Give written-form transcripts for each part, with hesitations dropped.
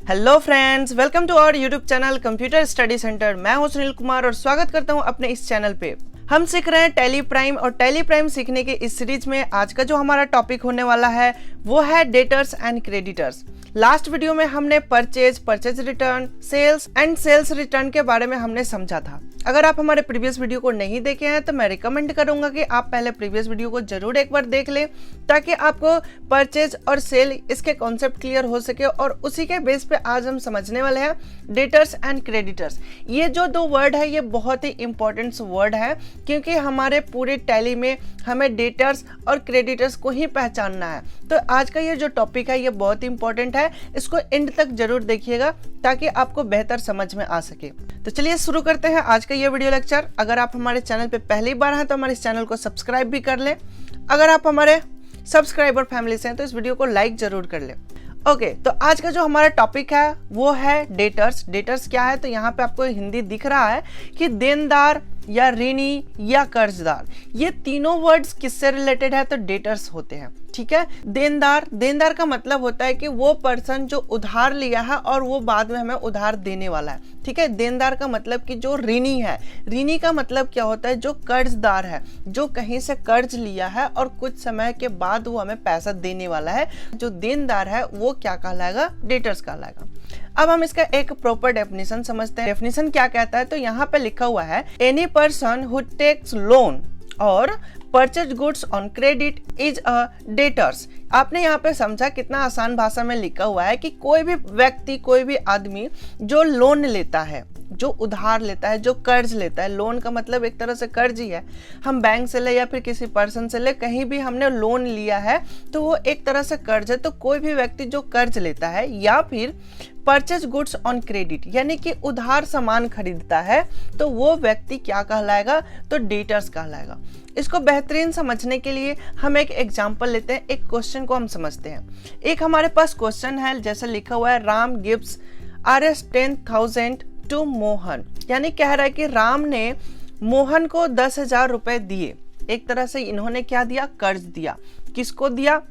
Hello friends, welcome to our YouTube channel computer study centre. मैं हूं सुनील कुमार और स्वागत करता हूं अपने इस चैनल पे। हम सीख रहे हैं टैली प्राइम और टैली प्राइम सीखने के इस सीरीज में आज का जो हमारा टॉपिक होने वाला है वो है debtors and creditors. Last video में हमने purchase return, sales and sales return के बारे में हमने समझा था। अगर आप हमारे प्रीवियस वीडियो को नहीं देखे हैं तो मैं रिकमेंड करूंगा कि आप पहले प्रीवियस वीडियो को जरूर एक बार देख लें ताकि आपको परचेज और सेल इसके कॉन्सेप्ट क्लियर हो सके। और उसी के बेस पे आज हम समझने वाले हैं डेटर्स एंड क्रेडिटर्स। ये जो दो वर्ड है ये बहुत ही इंपॉर्टेंट वर्ड है क्योंकि हमारे पूरे टैली में हमें डेटर्स और क्रेडिटर्स को ही पहचानना है। तो आज का ये जो टॉपिक है ये बहुत ही इंपॉर्टेंट है, इसको एंड तक जरूर देखिएगा ताकि आपको बेहतर समझ में आ सके। तो चलिए शुरू करते हैं आज का ये वीडियो लेक्चर। अगर आप हमारे चैनल पे पहली बार हैं तो हमारे इस चैनल को सब्सक्राइब भी कर लें। अगर आप हमारे सब्सक्राइबर फैमिली से हैं तो इस वीडियो को लाइक जरूर कर लें। ओके, तो आज का जो हमारा टॉपिक है वो है डेटर्स। डेटर्स क्या है? तो यहाँ पे आपको हिंदी दिख रहा है कि देनदार या ऋणी या कर्जदार, ये तीनों वर्ड्स किससे रिलेटेड है? तो डेटर्स होते हैं। ठीक है, देनदार का मतलब होता है कि वो पर्सन जो उधार लिया है और वो बाद में हमें उधार देने वाला है। ठीक है, देनदार का मतलब कि जो ऋणी है। ऋणी का मतलब क्या होता है? जो कर्जदार है, जो कहीं से कर्ज लिया है और कुछ समय के बाद वो हमें पैसा देने वाला है। जो देनदार है वो क्या कहलाएगा? डेटर्स कहलाएगा। अब हम इसका एक प्रॉपर डेफिनेशन समझते हैं। डेफिनेशन क्या कहता है? तो यहाँ पे लिखा हुआ है any person who takes loan or purchase goods on credit is a debtors. आपने यहाँ पे समझा कितना आसान भाषा में लिखा हुआ है कि कोई भी व्यक्ति, कोई भी आदमी जो लोन लेता है, जो उधार लेता है, जो कर्ज लेता है। लोन का मतलब एक तरह से कर्ज ही है। हम बैंक से ले या फिर किसी पर्सन से ले, कहीं भी हमने लोन लिया है तो वो एक तरह से कर्ज है। तो कोई भी व्यक्ति जो कर्ज लेता है या फिर परचेज गुड्स ऑन क्रेडिट यानी कि उधार सामान खरीदता है तो वो व्यक्ति क्या कहलाएगा? तो डेटर्स कहलाएगा। इसको बेहतरीन समझने के लिए हम एक एग्जांपल लेते हैं, एक क्वेश्चन को हम समझते हैं। एक हमारे पास क्वेश्चन है, जैसे लिखा हुआ है Ram gives Rs 10,000 to Mohan, यानी कह रहा है कि राम ने मोहन को 10,000 रुपए दिए। एक तरह से इन्होंने क्या दिया? कर्ज दिया। किसको दिया?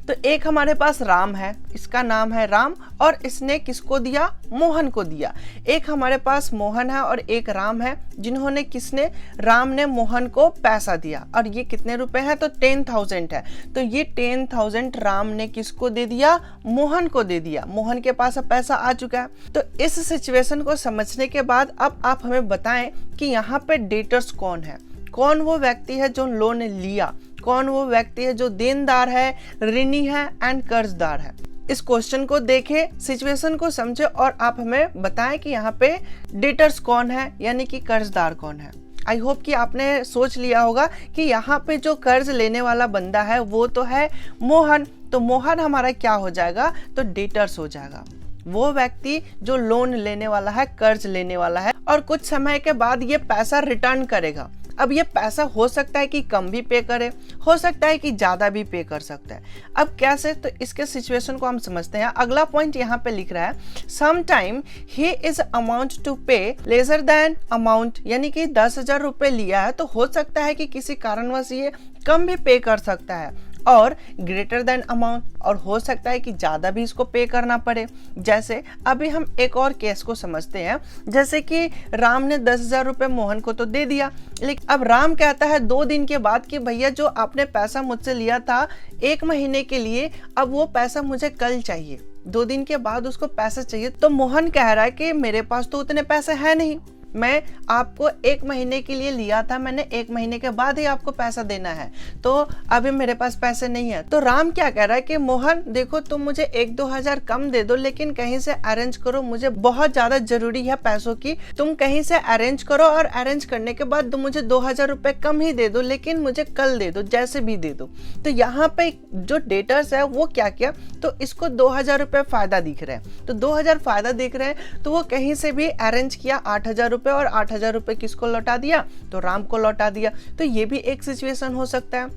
तो एक हमारे पास राम है, इसका नाम है राम, और इसने किसको दिया? मोहन को दिया। एक हमारे पास मोहन है और एक राम है, जिन्होंने राम ने मोहन को पैसा दिया। और ये कितने रुपए हैं? तो 10,000 है। तो ये 10,000 राम ने किसको दे दिया? मोहन को दे दिया। मोहन के पास अब पैसा आ चुका है। तो इस सिचुएशन को समझने के बाद अब आप हमें बताएं कि यहाँ पे डेटर्स कौन है? कौन वो व्यक्ति है जो लोन लिया? कौन वो व्यक्ति है जो देनदार है, ऋणी है एंड कर्जदार है? इस क्वेश्चन को देखें, सिचुएशन को समझे और आप हमें बताएं कि यहाँ पे डेटर्स कौन है यानी कि कर्जदार कौन है। आई होप कि आपने सोच लिया होगा कि यहाँ पे जो कर्ज लेने वाला बंदा है वो तो है मोहन। तो मोहन हमारा क्या हो जाएगा? तो डेटर्स हो जाएगा। वो व्यक्ति जो लोन लेने वाला है, कर्ज लेने वाला है और कुछ समय के बाद ये पैसा रिटर्न करेगा। अब ये पैसा हो सकता है कि कम भी पे करे, हो सकता है कि ज्यादा भी पे कर सकता है। अब कैसे? तो इसके सिचुएशन को हम समझते हैं। अगला पॉइंट यहाँ पे लिख रहा है some time he is amount to pay lesser than amount, यानी कि 10,000 रुपए लिया है तो हो सकता है कि किसी कारणवश ये कम भी पे कर सकता है, और ग्रेटर देन अमाउंट, और हो सकता है कि ज़्यादा भी इसको पे करना पड़े। जैसे अभी हम एक और केस को समझते हैं, जैसे कि राम ने 10,000 रुपये मोहन को तो दे दिया, लेकिन अब राम कहता है 2 दिन के बाद कि भैया जो आपने पैसा मुझसे लिया था 1 महीने के लिए, अब वो पैसा मुझे कल चाहिए। 2 दिन के बाद उसको पैसा चाहिए। तो मोहन कह रहा है कि मेरे पास तो उतने पैसे हैं नहीं, मैं आपको 1 महीने के लिए लिया था, मैंने 1 महीने के बाद ही आपको पैसा देना है, तो अभी मेरे पास पैसे नहीं है। तो राम क्या कह रहा है कि मोहन देखो, तुम मुझे 1-2 हजार कम दे दो, लेकिन कहीं से अरेंज करो, मुझे बहुत ज्यादा जरूरी है पैसों की। तुम कहीं से अरेंज करो और अरेंज करने के बाद तुम मुझे 2,000 रुपए कम ही दे दो, लेकिन मुझे कल दे दो, जैसे भी दे दो। तो यहाँ पे जो डेटर्स है वो क्या किया? तो इसको 2,000 रुपए फायदा दिख रहे हैं, तो 2,000 फायदा दिख रहे हैं, तो वो कहीं से भी अरेंज किया 8,000 रुपए, और 8,000 रुपए किसको लौटा दिया? तो राम को लौटा दिया। तो ये भी एक सिचुएशन हो सकता है।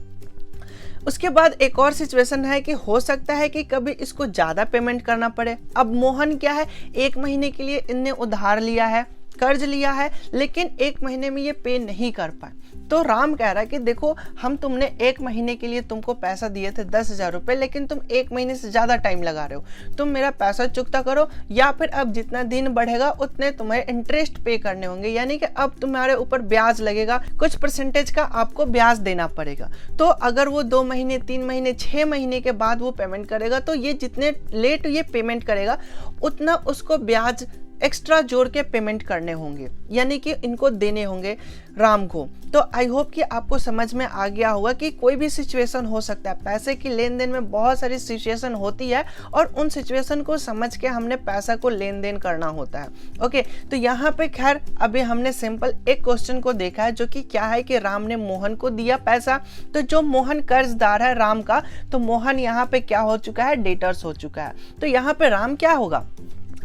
उसके बाद एक और सिचुएशन है कि हो सकता है कि कभी इसको ज्यादा पेमेंट करना पड़े। अब मोहन क्या है, 1 महीने के लिए इनने उधार लिया है, कर्ज लिया है लेकिन 1 महीने में ये पे नहीं कर पाए। तो राम कह रहा है कि देखो हम तुमने 1 महीने के लिए तुमको पैसा दिए थे 10,000 रुपये, लेकिन तुम 1 महीने से ज़्यादा टाइम लगा रहे हो। तुम मेरा पैसा चुकता करो या फिर अब जितना दिन बढ़ेगा उतने तुम्हें इंटरेस्ट पे करने होंगे, यानी कि अब तुम्हारे ऊपर ब्याज लगेगा, कुछ परसेंटेज का आपको ब्याज देना पड़ेगा। तो अगर वो 2 महीने 3 महीने 6 महीने के बाद वो पेमेंट करेगा तो ये जितने लेट ये पेमेंट करेगा उतना उसको ब्याज एक्स्ट्रा जोड़ के पेमेंट करने होंगे, यानी कि इनको देने होंगे राम को। तो आई होप कि आपको समझ में आ गया होगा कि कोई भी सिचुएशन हो सकता है, पैसे की लेन देन में बहुत सारी सिचुएशन होती है और उन सिचुएशन को समझ के हमने पैसा को लेन देन करना होता है। ओके, तो यहाँ पे खैर अभी हमने सिंपल एक क्वेश्चन को देखा है जो कि क्या है कि राम ने मोहन को दिया पैसा। तो जो मोहन कर्जदार है राम का, तो मोहन यहाँ पे क्या हो चुका है, डेटर्स हो चुका है। तो यहाँ पे राम क्या होगा,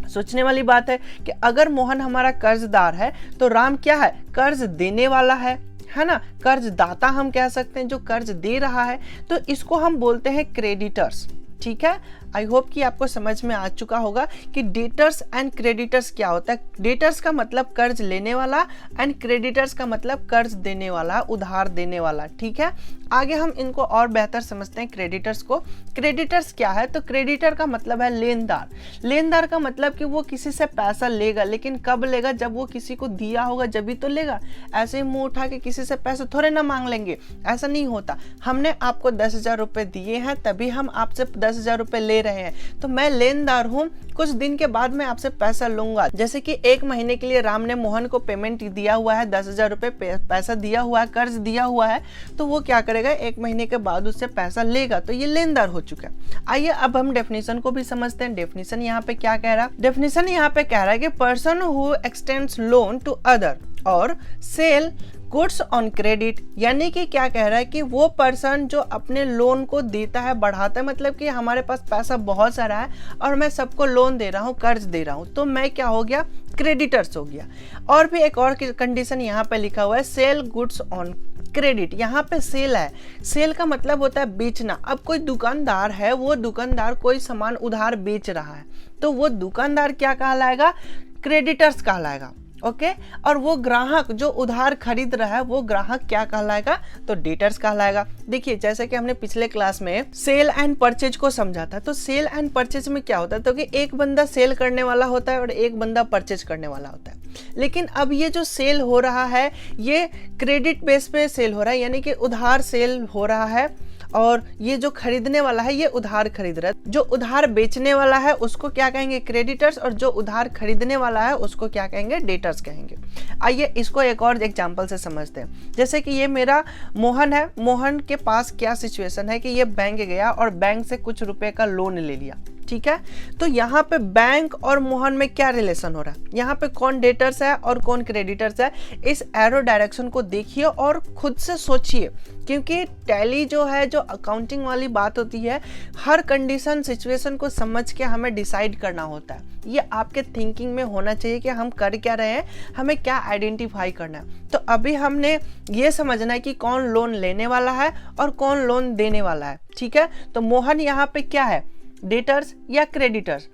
सोचने वाली बात है कि अगर मोहन हमारा कर्जदार है तो राम क्या है, कर्ज देने वाला है ना, कर्जदाता हम कह सकते हैं जो कर्ज दे रहा है। तो इसको हम बोलते हैं क्रेडिटर्स। ठीक है, आई होप कि आपको समझ में आ चुका होगा कि डेटर्स एंड क्रेडिटर्स क्या होता है। डेटर्स का मतलब कर्ज लेने वाला एंड क्रेडिटर्स का मतलब कर्ज देने वाला, उधार देने वाला। ठीक है, आगे हम इनको और बेहतर समझते हैं क्रेडिटर्स को। क्रेडिटर्स क्या है, तो क्रेडिटर का मतलब है लेनदार। लेनदार का मतलब कि वो किसी से पैसा लेगा, लेकिन कब लेगा, जब वो किसी को दिया होगा जब तो लेगा। ऐसे ही मुंह उठा के किसी से पैसे थोड़े ना मांग लेंगे, ऐसा नहीं होता। हमने आपको 10,000 रुपये दिए हैं तभी हम आपसे 10,000 रुपये ले रहे हैं, तो मैं लेनदार हूं, कुछ दिन के बाद मैं आपसे पैसा लूंगा। जैसे कि 1 महीने के लिए राम ने मोहन को पेमेंट दिया हुआ है, 10,000 रुपये पैसा दिया हुआ है, कर्ज दिया हुआ है, तो वो क्या करेगा, 1 महीने के बाद उससे पैसा लेगा, तो ये लेनदार हो चुका है। आइए अब हम डेफिनेशन को भी समझते हैं। डेफिनेशन यहाँ पे क्या कह रहा है, डेफिनेशन यहाँ पे कह रहा है कि person who extends loan to other और सेल गुड्स ऑन क्रेडिट, यानी कि क्या कह रहा है कि वो पर्सन जो अपने लोन को देता है, बढ़ाता है, मतलब कि हमारे पास पैसा बहुत सारा है और मैं सबको लोन दे रहा हूँ, कर्ज दे रहा हूँ, तो मैं क्या हो गया, क्रेडिटर्स हो गया। और भी एक और कंडीशन यहाँ पे लिखा हुआ है, सेल गुड्स ऑन क्रेडिट। यहाँ पे सेल है, सेल का मतलब होता है बेचना। अब कोई दुकानदार है, वो दुकानदार कोई सामान उधार बेच रहा है, तो वो दुकानदार क्या कहलाएगा, क्रेडिटर्स कहलाएगा। ओके, और वो ग्राहक जो उधार खरीद रहा है वो ग्राहक क्या कहलाएगा, तो डेटर्स कहलाएगा। देखिए जैसे कि हमने पिछले क्लास में सेल एंड परचेज को समझा था, तो सेल एंड परचेज में क्या होता है, तो कि एक बंदा सेल करने वाला होता है और एक बंदा परचेज करने वाला होता है। लेकिन अब ये जो सेल हो रहा है ये क्रेडिट बेस पे सेल हो रहा है, यानी कि उधार सेल हो रहा है, और ये जो खरीदने वाला है ये उधार खरीद रहा है। जो उधार बेचने वाला है उसको क्या कहेंगे, क्रेडिटर्स, और जो उधार खरीदने वाला है उसको क्या कहेंगे, डेटर्स कहेंगे। आइए इसको एक और एग्जांपल से समझते हैं। जैसे कि ये मेरा मोहन है, मोहन के पास क्या सिचुएशन है कि ये बैंक गया और बैंक से कुछ रुपए का लोन ले लिया। ठीक है, तो यहाँ पे बैंक और मोहन में क्या रिलेशन हो रहा है, यहाँ पे कौन डेटर्स है और कौन क्रेडिटर्स है, इस एरो डायरेक्शन को देखिए और खुद से सोचिए, क्योंकि टैली जो है, जो अकाउंटिंग वाली बात होती है, हर कंडीशन सिचुएशन को समझ के हमें डिसाइड करना होता है। ये आपके थिंकिंग में होना चाहिए कि हम कर क्या रहे हैं, हमें क्या आइडेंटिफाई करना है। तो अभी हमने ये समझना है कि कौन लोन लेने वाला है और कौन लोन देने वाला है। ठीक है, तो मोहन यहाँ पे क्या है, डेटर्स या क्रेडिटर्स,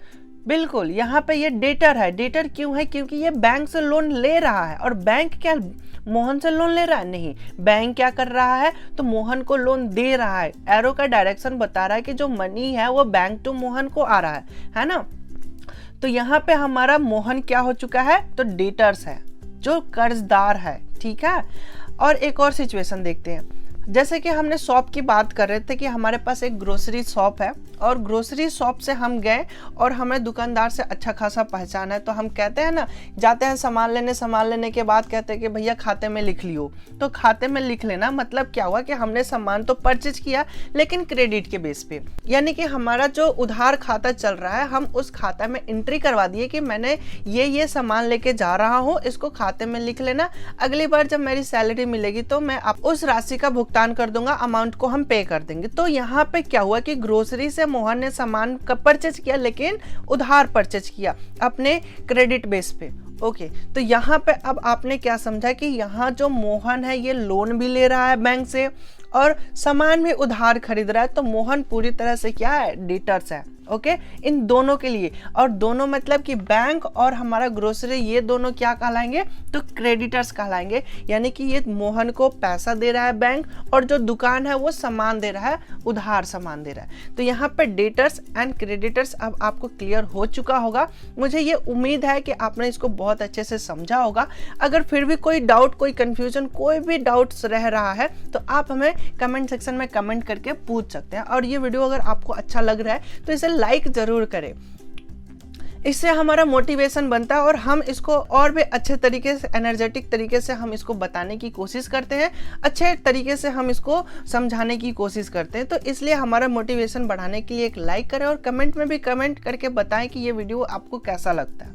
बिल्कुल यहाँ पे ये डेटर है। डेटर क्यों है, क्योंकि ये बैंक से लोन ले रहा है, और बैंक क्या मोहन से लोन ले रहा है, नहीं, बैंक क्या कर रहा है, तो मोहन को लोन दे रहा है। एरो का डायरेक्शन बता रहा है कि जो मनी है वो बैंक टू मोहन को आ रहा है ना। तो यहाँ पे हमारा मोहन क्या हो चुका है, तो डेटर्स है, जो कर्जदार है। ठीक है, और एक और सिचुएशन देखते हैं। जैसे कि हमने शॉप की बात कर रहे थे कि हमारे पास एक ग्रोसरी शॉप है और ग्रोसरी शॉप से हम गए और हमें दुकानदार से अच्छा खासा पहचान है, तो हम कहते हैं ना, जाते हैं सामान लेने के बाद कहते हैं कि भैया खाते में लिख लियो। तो खाते में लिख लेना मतलब क्या हुआ कि हमने सामान तो परचेज किया लेकिन क्रेडिट के बेस पे, यानी कि हमारा जो उधार खाता चल रहा है हम उस खाता में एंट्री करवा दिए कि मैंने ये सामान लेके जा रहा हूँ, इसको खाते में लिख लेना, अगली बार जब मेरी सैलरी मिलेगी तो मैं आप उस राशि का भुगतान कर दूंगा, अमाउंट को हम पे कर देंगे। तो यहाँ पे क्या हुआ कि ग्रोसरी से मोहन ने सामान का परचेज किया लेकिन उधार परचेज किया अपने क्रेडिट बेस पे। ओके, तो यहाँ पे अब आपने क्या समझा कि यहाँ जो मोहन है ये लोन भी ले रहा है बैंक से और सामान भी उधार खरीद रहा है, तो मोहन पूरी तरह से क्या है, डेटर्स है। ओके इन दोनों के लिए। और दोनों मतलब कि बैंक और हमारा ग्रोसरी, ये दोनों क्या कहलाएंगे, तो क्रेडिटर्स कहलाएंगे। यानी कि ये मोहन को पैसा दे रहा है बैंक, और जो दुकान है वो सामान दे रहा है, उधार सामान दे रहा है। तो यहाँ पे डेटर्स एंड क्रेडिटर्स अब आपको क्लियर हो चुका होगा। मुझे ये उम्मीद है कि आपने इसको बहुत अच्छे से समझा होगा। अगर फिर भी कोई डाउट, कोई कंफ्यूजन, कोई भी डाउट्स रह रहा है तो आप हमें कमेंट सेक्शन में कमेंट करके पूछ सकते हैं। और ये वीडियो अगर आपको अच्छा लग रहा है तो इसे लाइक जरूर करें, इससे हमारा मोटिवेशन बनता है और हम इसको और भी अच्छे तरीके से, एनर्जेटिक तरीके से हम इसको बताने की कोशिश करते हैं, अच्छे तरीके से हम इसको समझाने की कोशिश करते हैं। तो इसलिए हमारा मोटिवेशन बढ़ाने के लिए एक लाइक करें और कमेंट में भी कमेंट करके बताएं कि ये वीडियो आपको कैसा लगता है।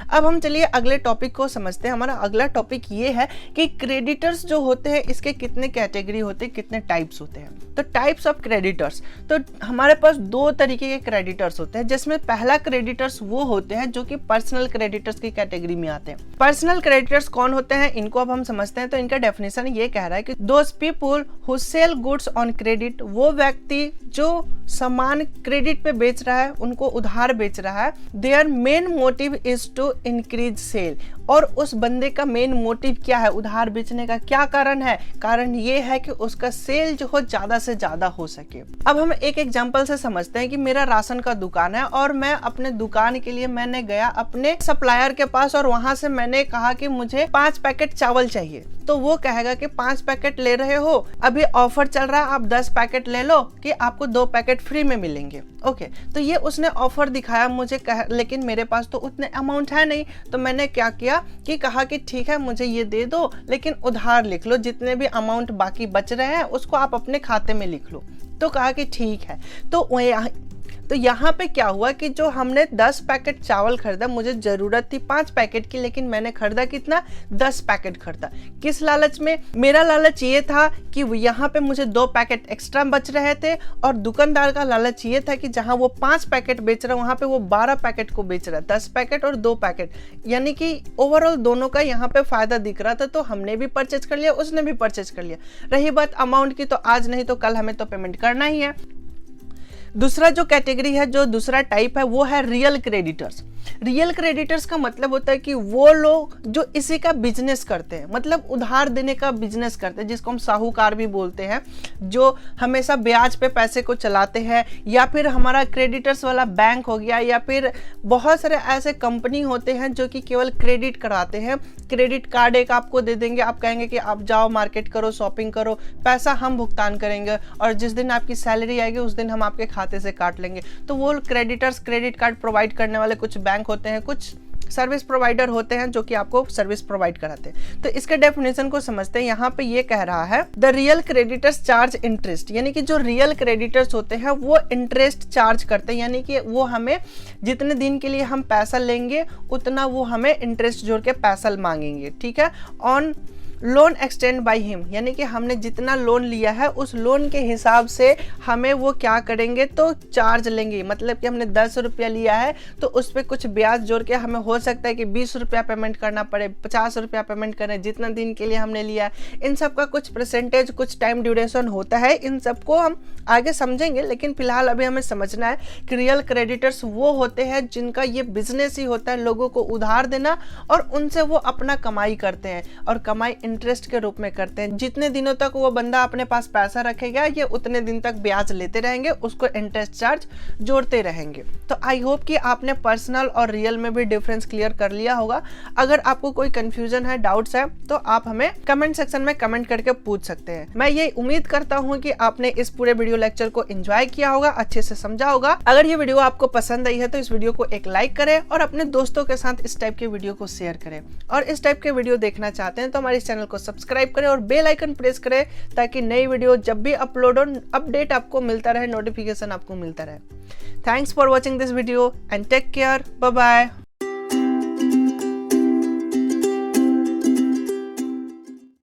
अब हम चलिए अगले टॉपिक को समझते हैं। हमारा अगला टॉपिक ये है कि क्रेडिटर्स जो होते हैं इसके कितने कैटेगरी होते हैं, कितने टाइप्स होते हैं। तो टाइप्स ऑफ क्रेडिटर्स, तो हमारे पास दो तरीके के क्रेडिटर्स होते हैं, जिसमें पहला क्रेडिटर्स वो होते हैं जो कि पर्सनल क्रेडिटर्स की कैटेगरी में आते हैं। पर्सनल क्रेडिटर्स कौन होते हैं, इनको अब हम समझते हैं। तो इनका डेफिनेशन ये कह रहा है कि those people who cell goods on credit, वो व्यक्ति जो सामान क्रेडिट पे बेच रहा है, उनको उधार बेच रहा है, their main motive is to increase sale. और उस बंदे का मेन मोटिव क्या है, उधार बेचने का क्या कारण है, कारण ये है कि उसका सेल जो हो ज्यादा से ज्यादा हो सके। अब हम एक एग्जांपल से समझते हैं कि मेरा राशन का दुकान है और मैं अपने दुकान के लिए मैंने गया अपने सप्लायर के पास और वहां से मैंने कहा कि मुझे 5 पैकेट चावल चाहिए। तो वो कहेगा कि 5 पैकेट ले रहे हो, अभी ऑफर चल रहा है, आप 10 पैकेट ले लो कि आपको 2 पैकेट फ्री में मिलेंगे। ओके, तो ये उसने ऑफर दिखाया मुझे, लेकिन मेरे पास तो उतने अमाउंट है नहीं। तो मैंने क्या किया कि कहा कि ठीक है मुझे ये दे दो, लेकिन उधार लिख लो, जितने भी अमाउंट बाकी बच रहे हैं उसको आप अपने खाते में लिख लो। तो कहा कि ठीक है। तो यहाँ पे क्या हुआ कि जो हमने 10 पैकेट चावल खरीदा, मुझे जरूरत थी 5 पैकेट की, लेकिन मैंने खरीदा कितना, 10 पैकेट खरीदा। किस लालच में, मेरा लालच ये था कि यहाँ पे मुझे 2 पैकेट एक्स्ट्रा बच रहे थे, और दुकानदार का लालच ये था कि जहाँ वो 5 पैकेट बेच रहा है वहाँ पे वो 12 पैकेट को बेच रहा है, 10 पैकेट और 2 पैकेट, यानी कि ओवरऑल दोनों का यहाँ पे फायदा दिख रहा था। तो हमने भी परचेज कर लिया, उसने भी परचेज कर लिया। रही बात अमाउंट की, तो आज नहीं तो कल हमें तो पेमेंट करना ही है। दूसरा जो कैटेगरी है, जो दूसरा टाइप है, वो है रियल क्रेडिटर्स। रियल क्रेडिटर्स का मतलब होता है कि वो लोग जो इसी का बिजनेस करते हैं, मतलब उधार देने का बिजनेस करते हैं, जिसको हम साहूकार भी बोलते हैं, जो हमेशा ब्याज पे पैसे को चलाते हैं। या फिर हमारा क्रेडिटर्स वाला बैंक हो गया, या फिर बहुत सारे ऐसे कंपनी होते हैं जो कि केवल क्रेडिट कराते हैं। क्रेडिट कार्ड एक आपको दे देंगे, आप कहेंगे कि आप जाओ मार्केट करो, शॉपिंग करो, पैसा हम भुगतान करेंगे, और जिस दिन आपकी सैलरी आएगी उस दिन हम आपके खाते से काट लेंगे। तो वो क्रेडिटर्स, क्रेडिट कार्ड प्रोवाइड करने वाले कुछ बैंक होते हैं, कुछ सर्विस प्रोवाइडर होते हैं जो कि आपको सर्विस प्रोवाइड कराते हैं। तो इसके डेफिनेशन को समझते हैं। यहाँ पे ये कह रहा है the real creditors charge interest, यानी कि जो रियल क्रेडिटर्स होते हैं वो इंटरेस्ट चार्ज करते हैं, यानी कि वो हमें जितने दिन के लिए हम पैसा लेंगे उतना वो हमें इंटरेस्ट जोड़ के पैसा मांगेंगे, ठीक है, on loan extend by him, यानी कि हमने जितना लोन लिया है उस लोन के हिसाब से हमें वो क्या करेंगे, तो चार्ज लेंगे। मतलब कि हमने 10 रुपया लिया है तो उस पर कुछ ब्याज जोड़ के हमें हो सकता है कि 20 रुपया पेमेंट करना पड़े, 50 रुपया पेमेंट करें, जितना दिन के लिए हमने लिया है। इन सब का कुछ परसेंटेज, कुछ टाइम ड्यूरेशन होता है। इन सबको हम आगे समझेंगे, लेकिन फिलहाल अभी हमें समझना है कि रियल क्रेडिटर्स वो होते हैं जिनका ये बिजनेस ही होता है लोगों को उधार देना, और उनसे वो अपना कमाई करते हैं, और कमाई इंटरेस्ट के रूप में करते हैं। जितने दिनों तक वो बंदा अपने पास पैसा रखेगा, ये उतने दिन तक ब्याज लेते रहेंगे, उसको इंटरेस्ट चार्ज जोड़ते रहेंगे। तो आई होप कि आपने पर्सनल और रियल में भी डिफरेंस क्लियर कर लिया होगा। अगर आपको कोई कंफ्यूजन है, डाउट्स है, तो आप हमें कमेंट सेक्शन में कमेंट करके पूछ सकते हैं। मैं ये उम्मीद करता हूँ कि आपने इस पूरे वीडियो लेक्चर को एंजॉय किया होगा, अच्छे से समझा होगा। अगर ये वीडियो आपको पसंद आई है तो इस वीडियो को एक लाइक करें और अपने दोस्तों के साथ इस टाइप के वीडियो को शेयर करें। और इस टाइप के वीडियो देखना चाहते हैं तो हमारे चैनल को सब्सक्राइब करें और बेल आइकन प्रेस करें, ताकि नई वीडियो जब भी अपलोड हो अपडेट आपको मिलता रहे, नोटिफिकेशन आपको मिलता रहे। Thanks for watching this video and take care, bye bye.